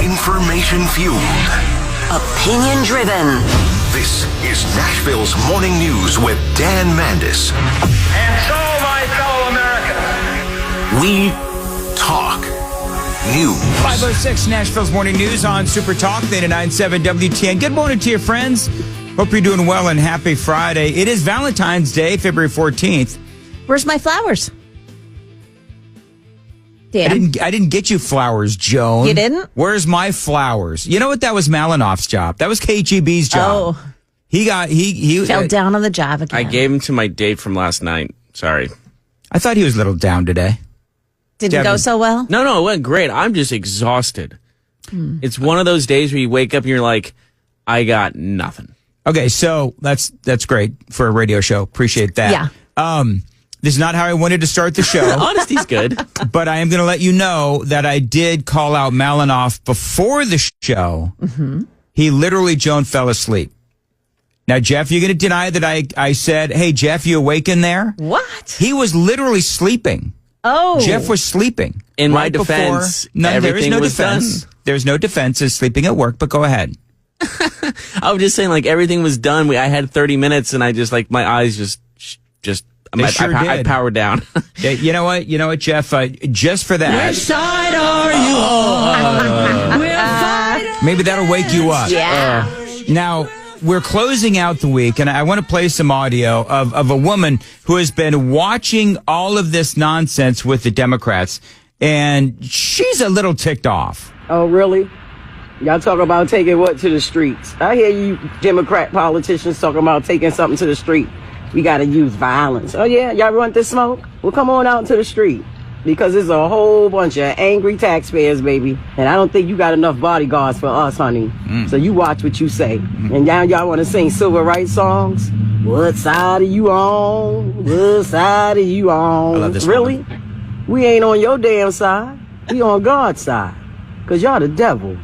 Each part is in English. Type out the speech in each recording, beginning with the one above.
Information fueled. Opinion driven. This is Nashville's Morning News with Dan Mandis. And so, my fellow Americans, We talk news. 506 Nashville's Morning News on Super Talk 99.7 WTN. Good morning to your friends. Hope you're doing well and happy Friday. It is Valentine's Day, February 14th. Where's my flowers? Dan. I didn't get you flowers, Joan. You didn't? Where's my flowers? You know what? That was Malinoff's job. That was KGB's job. Oh. He Fell down on the job again. I gave him to my date from last night. Sorry. I thought he was a little down today. Didn't go so well? No, it went great. I'm just exhausted. It's one of those days where you wake up and you're like, I got nothing. Okay, so that's great for a radio show. Appreciate that. Yeah. This is not how I wanted to start the show. Honesty's good. But I am going to let you know that I did call out Malinoff before the show. Mm-hmm. He literally, Joan, fell asleep. Now, Jeff, you're going to deny that I said, hey, Jeff, you awake in there? What? He was literally sleeping. Oh. Jeff was sleeping. In my defense, there is no was defense. done. There's no defense as sleeping at work, but go ahead. I was just saying, like, everything was done. I had 30 minutes, and I just, like, my eyes just I powered down. Yeah, you know what, Jeff? Just for that. Which side are you on? Maybe that'll wake you up. Yeah. Now, we're closing out the week, and I want to play some audio of a woman who has been watching all of this nonsense with the Democrats, and she's a little ticked off. Oh, really? Y'all talk about taking what to the streets? I hear you Democrat politicians talking about taking something to the street. We got to use violence. Oh, yeah? Y'all want this smoke? Well, come on out to the street. Because there's a whole bunch of angry taxpayers, baby. And I don't think you got enough bodyguards for us, honey. So you watch what you say. And now y'all want to sing civil rights songs? What side are you on? What side are you on? I love this really? woman. We ain't on your damn side. We on God's side. Because y'all the devil.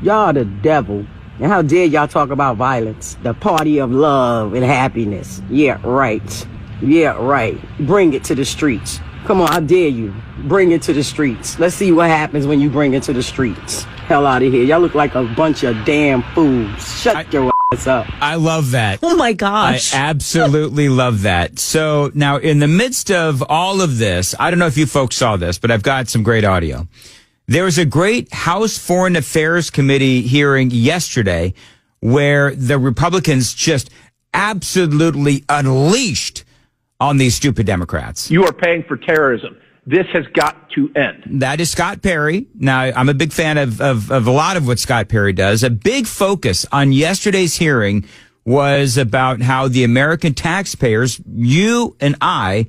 Y'all the devil. And how dare y'all talk about violence? The party of love and happiness. Yeah, right. Yeah, right. Bring it to the streets. Come on, I dare you. Bring it to the streets. Let's see what happens when you bring it to the streets. Hell out of here. Y'all look like a bunch of damn fools. Shut your ass up. I love that. Oh, my gosh. I absolutely love that. So now, in the midst of all of this, I don't know if you folks saw this, but I've got some great audio. There was a great House Foreign Affairs Committee hearing yesterday where the Republicans just absolutely unleashed on these stupid Democrats. you are paying for terrorism. This has got to end. That is Scott Perry. Now, I'm a big fan of a lot of what Scott Perry does. A big focus on yesterday's hearing was about how the American taxpayers, you and I,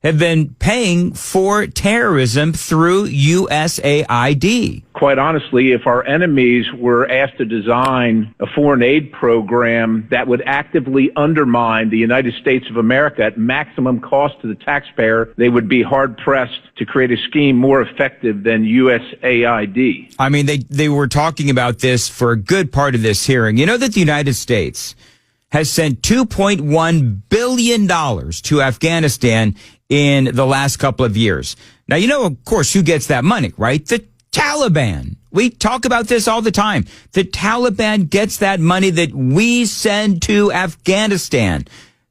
have been paying for terrorism through USAID. Quite honestly, if our enemies were asked to design a foreign aid program that would actively undermine the United States of America at maximum cost to the taxpayer, they would be hard-pressed to create a scheme more effective than USAID. I mean, they were talking about this for a good part of this hearing. You know that the United States has sent $2.1 billion to Afghanistan in the last couple of years. Now, you know, of course, who gets that money, right? The Taliban. We talk about this all the time. The Taliban gets that money that we send to Afghanistan.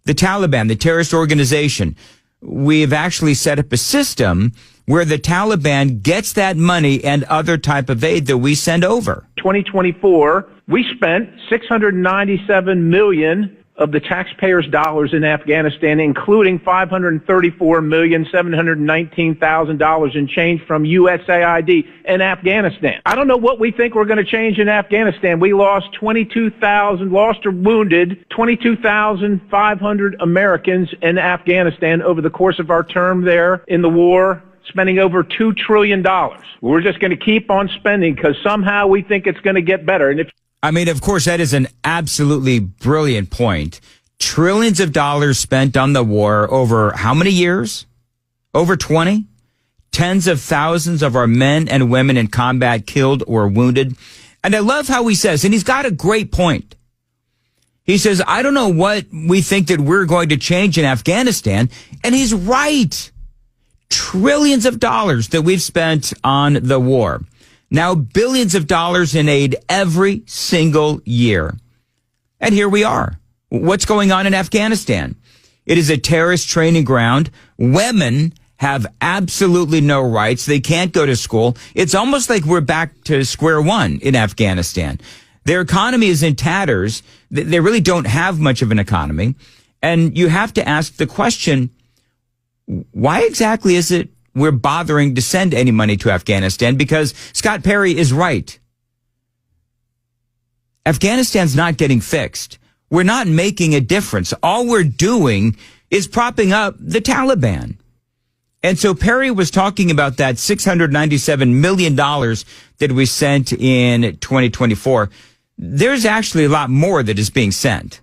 The Taliban, the terrorist organization. We've actually set up a system where the Taliban gets that money and other type of aid that we send over. 2024, we spent $697 million of the taxpayers' dollars in Afghanistan, including $534,719,000 in change from USAID in Afghanistan. I don't know what we think we're going to change in Afghanistan. We lost lost or wounded 22,500 Americans in Afghanistan over the course of our term there in the war, spending over $2 trillion. We're just going to keep on spending because somehow we think it's going to get better. And I mean, of course, that is an absolutely brilliant point. Trillions of dollars spent on the war over how many years? Over 20? Tens of thousands of our men and women in combat killed or wounded. And I love how he says, and he's got a great point. He says, I don't know what we think that we're going to change in Afghanistan. And he's right. Trillions of dollars that we've spent on the war. Now billions of dollars in aid every single year. And here we are. What's going on in Afghanistan? It is a terrorist training ground. Women have absolutely no rights. They can't go to school. It's almost like we're back to square one in Afghanistan. Their economy is in tatters. They really don't have much of an economy. And you have to ask the question, why exactly is it we're bothering to send any money to Afghanistan? Because Scott Perry is right. Afghanistan's not getting fixed. We're not making a difference. All we're doing is propping up the Taliban. And so Perry was talking about that $697 million that we sent in 2024. There's actually a lot more that is being sent.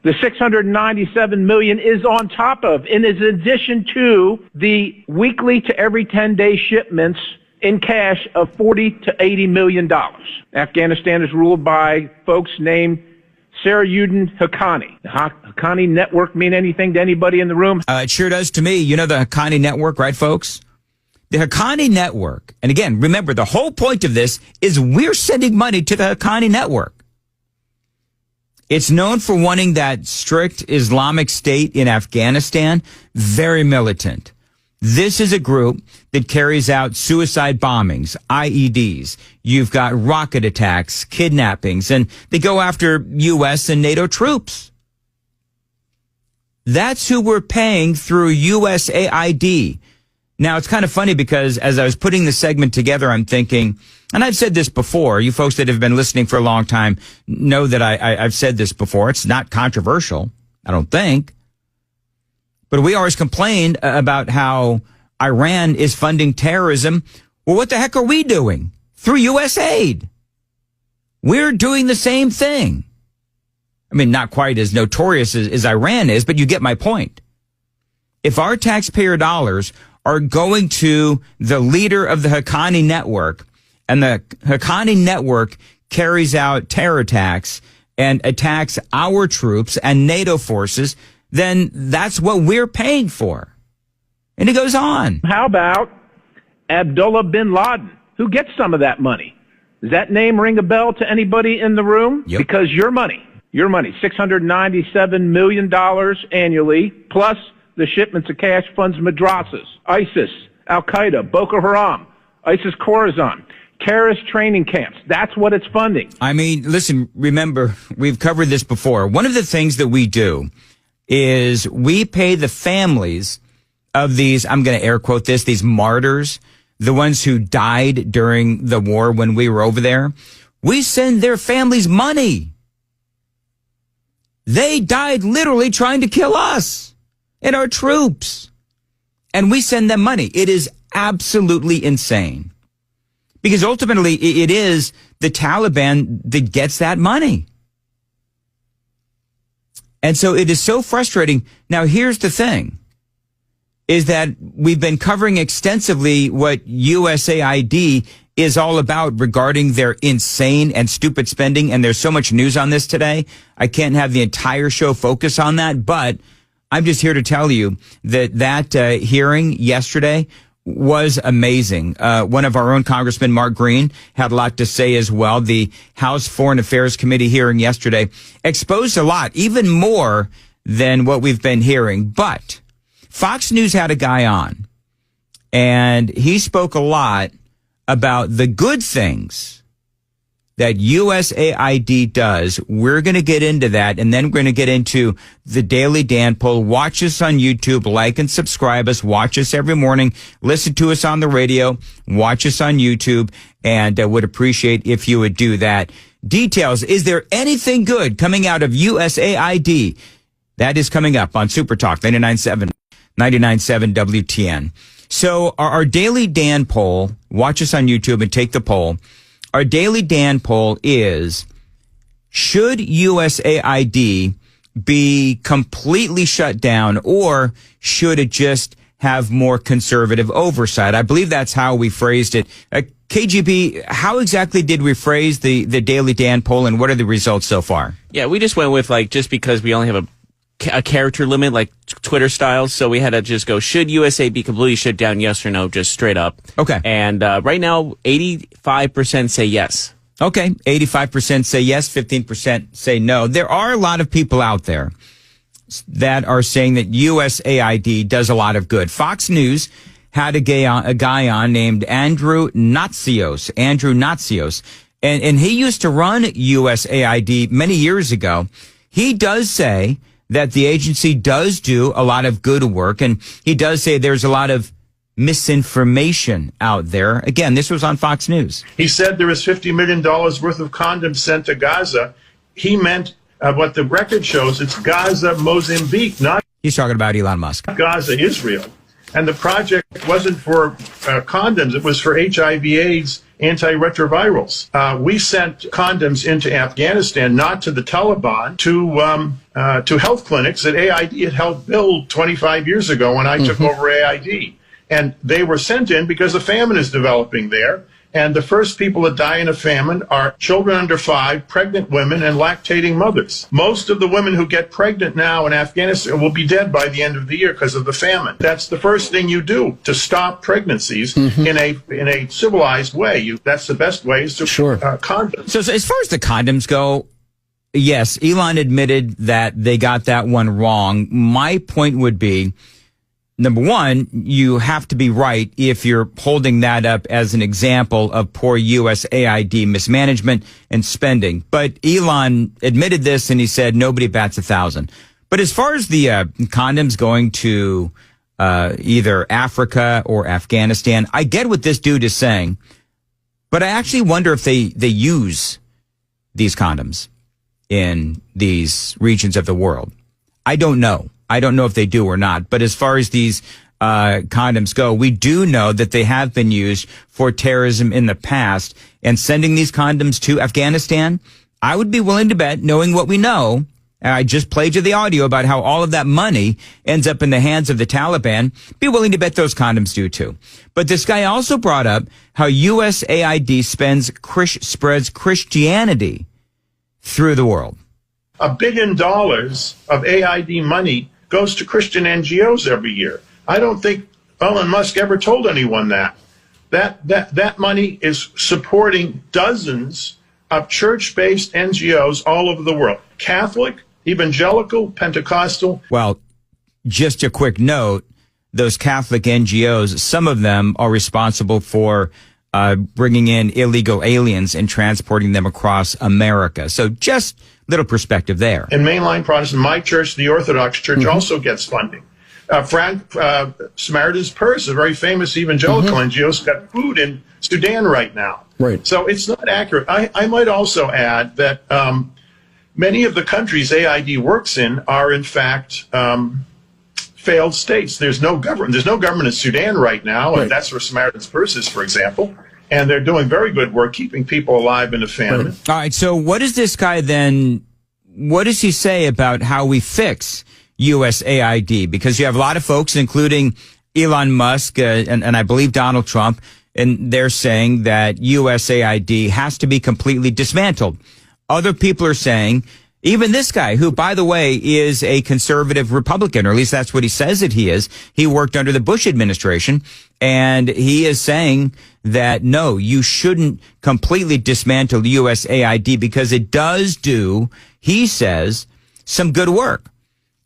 The $697 million is on top of, and is in addition to the weekly to every 10-day shipments in cash of $40 to $80 million. Afghanistan is ruled by folks named Sarajuddin Haqqani. The Haqqani network mean anything to anybody in the room? It sure does to me. You know the Haqqani network, right, folks? The Haqqani network, and again, remember, the whole point of this is we're sending money to the Haqqani network. It's known for wanting that strict Islamic State in Afghanistan, very militant. This is a group that carries out suicide bombings, IEDs. You've got rocket attacks, kidnappings, and they go after U.S. and NATO troops. That's who we're paying through USAID. Now, it's kind of funny because as I was putting the segment together, I'm thinking, and I've said this before, you folks that have been listening for a long time know that I've said this before. It's not controversial, I don't think. But we always complain about how Iran is funding terrorism. Well, what the heck are we doing? Through USAID. We're doing the same thing. I mean, not quite as notorious as Iran is, but you get my point. If our taxpayer dollars are going to the leader of the Haqqani network, and the Haqqani network carries out terror attacks and attacks our troops and NATO forces, then that's what we're paying for. And it goes on. How about Abdullah bin Laden? Who gets some of that money? Does that name ring a bell to anybody in the room? Yep. Because your money, $697 million annually, plus the shipments of cash funds madrasas, ISIS, Al-Qaeda, Boko Haram, ISIS Khorasan, terrorist training camps. That's what it's funding. I mean, listen, remember, we've covered this before. One of the things that we do is we pay the families of these, I'm going to air quote this, these martyrs, the ones who died during the war when we were over there. We send their families money. They died literally trying to kill us and our troops. And we send them money. It is absolutely insane. Because ultimately, it is the Taliban that gets that money. And so it is so frustrating. Now, here's the thing, is that we've been covering extensively what USAID is all about regarding their insane and stupid spending. And there's so much news on this today. I can't have the entire show focus on that, but I'm just here to tell you that hearing yesterday was amazing. One of our own Congressman, Mark Green, had a lot to say as well. The House Foreign Affairs Committee hearing yesterday exposed a lot, even more than what we've been hearing. But Fox News had a guy on, and he spoke a lot about the good things that USAID does. We're going to get into that, and then we're going to get into the Daily Dan Poll. Watch us on YouTube, like and subscribe us, watch us every morning, listen to us on the radio, watch us on YouTube, and I would appreciate if you would do that. Details, is there anything good coming out of USAID? That is coming up on Super Talk 99.7 WTN. So our Daily Dan Poll, watch us on YouTube and take the poll. Our Daily Dan Poll is, should USAID be completely shut down, or should it just have more conservative oversight? I believe that's how we phrased it. KGB, how exactly did we phrase the Daily Dan Poll, and what are the results so far? Yeah, we just went with, just because we only have a a character limit, like Twitter style. So we had to just go, should USA be completely shut down? Yes or no, just straight up. Okay. And right now, 85% say yes. Okay. 85% say yes, 15% say no. There are a lot of people out there that are saying that USAID does a lot of good. Fox News had a guy on named Andrew Natsios. And he used to run USAID many years ago. He does say that the agency does do a lot of good work, and he does say there's a lot of misinformation out there. Again, this was on Fox News. He said there was $50 million worth of condoms sent to Gaza. He meant what the record shows, it's Gaza, Mozambique, not... He's talking about Elon Musk. Gaza, Israel. And the project wasn't for condoms, it was for HIV/AIDS antiretrovirals. We sent condoms into Afghanistan, not to the Taliban, to health clinics that AID had helped build 25 years ago when I took over AID. And they were sent in because a famine is developing there. And the first people that die in a famine are children under 5, pregnant women, and lactating mothers. Most of the women who get pregnant now in Afghanistan will be dead by the end of the year because of the famine. That's the first thing you do to stop pregnancies in a civilized way. That's the best way is to condoms. So as far as the condoms go, yes, Elon admitted that they got that one wrong. My point would be, number one, you have to be right if you're holding that up as an example of poor USAID mismanagement and spending. But Elon admitted this, and he said nobody bats 1,000. But as far as the condoms going to either Africa or Afghanistan, I get what this dude is saying. But I actually wonder if they use these condoms in these regions of the world. I don't know. I don't know if they do or not. But as far as these condoms go, we do know that they have been used for terrorism in the past. And sending these condoms to Afghanistan, I would be willing to bet, knowing what we know, I just played you the audio about how all of that money ends up in the hands of the Taliban, be willing to bet those condoms do too. But this guy also brought up how USAID spreads Christianity through the world. $1 billion of AID money goes to Christian NGOs every year. I don't think Elon Musk ever told anyone that. That money is supporting dozens of church-based NGOs all over the world. Catholic, evangelical, Pentecostal. Well, just a quick note, those Catholic NGOs, some of them are responsible for bringing in illegal aliens and transporting them across America. So just little perspective there. In mainline Protestant, my church, the Orthodox Church, also gets funding. Samaritan's Purse, a very famous evangelical NGO, has got food in Sudan right now. Right. So it's not accurate. I might also add that many of the countries AID works in are, in fact, failed states. There's no government. There's no government in Sudan right now, and that's where Samaritan's Purse is, for example. And they're doing very good work keeping people alive in a famine. Right. All right. So what is this guy then? What does he say about how we fix USAID? Because you have a lot of folks, including Elon Musk and I believe Donald Trump, and they're saying that USAID has to be completely dismantled. Other people are saying, even this guy, who, by the way, is a conservative Republican, or at least that's what he says that he is. He worked under the Bush administration, and he is saying that, no, you shouldn't completely dismantle USAID because it does do, he says, some good work.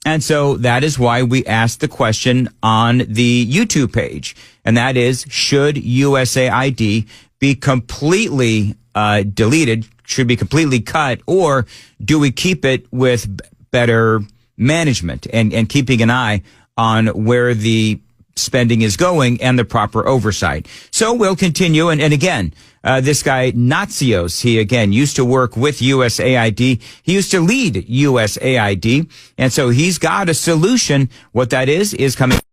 And so that is why we asked the question on the YouTube page, and that is, should USAID be completely deleted, should be completely cut, or do we keep it with better management and keeping an eye on where the spending is going and the proper oversight? So we'll continue. And again, this guy, Natsios, he again used to work with USAID. He used to lead USAID. And so he's got a solution. What that is coming.